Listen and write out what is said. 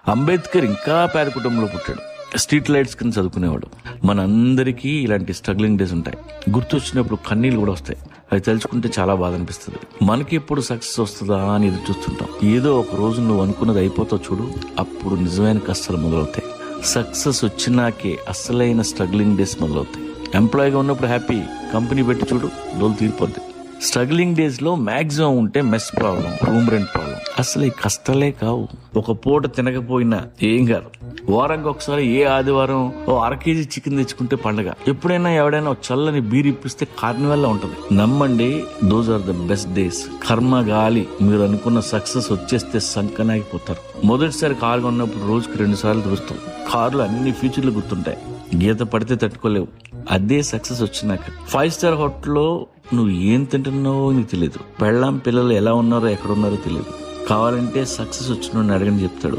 అంబేద్కర్ ఇంకా పేద కుటుంబంలో పుట్టాడు. స్ట్రీట్ లైట్స్ కింద చదువుకునేవాడు. మనందరికీ ఇలాంటి స్ట్రగ్లింగ్ డేస్ ఉంటాయి. గుర్తొచ్చినప్పుడు కన్నీళ్ళు కూడా వస్తాయి. అది తలుచుకుంటే చాలా బాధ అనిపిస్తుంది. మనకి ఎప్పుడు సక్సెస్ వస్తుందా అని ఎదురు చూస్తుంటాం. ఏదో ఒక రోజు నువ్వు అనుకున్నది అయిపోతావు చూడు, అప్పుడు నిజమైన కష్టాలు మొదలవుతాయి. సక్సెస్ వచ్చినాకే అసలైన స్ట్రగ్లింగ్ డేస్ మొదలవుతాయి. ఎంప్లాయీగా ఉన్నప్పుడు హ్యాపీ, కంపెనీ పెట్టి చూడు డోలు తీరిపోద్ది. స్ట్రగ్లింగ్ డేస్ లో మాక్సిమం ఉంటే mess problem, room rent problem. అసలు ఈ కష్టాలే కావు. ఒక పూట తినకపోయినా ఏం కాదు. వారానికి ఒకసారి ఏ ఆదివారం ఓ 1/2 కేజీ చికెన్ తెచ్చుకుంటే పండగ. ఎప్పుడైనా ఎవడైనా చల్లని బీర్ ఇప్పిస్తే కార్నివల్ లా ఉంటది. నమ్మండి, those are the best days. కర్మ గాలి, మీరు అనుకున్న సక్సెస్ వచ్చేస్తే సంకనాగిపోతారు. మొదటిసారి కారు కొన్నప్పుడు రోజుకి 2 సార్లు తుడుస్తాం. కారులో అన్ని ఫీచర్లు గుర్తుంటాయి. గీత పడితే తట్టుకోలేవు. అదే సక్సెస్ వచ్చినాక 5 స్టార్ హోటల్లో నువ్వు ఏం తింటున్నావో నీకు తెలియదు. పెళ్ళాం పిల్లలు ఎలా ఉన్నారో ఎక్కడ ఉన్నారో తెలియదు. కావాలంటే సక్సెస్ వచ్చిన అడగని చెప్తాడు.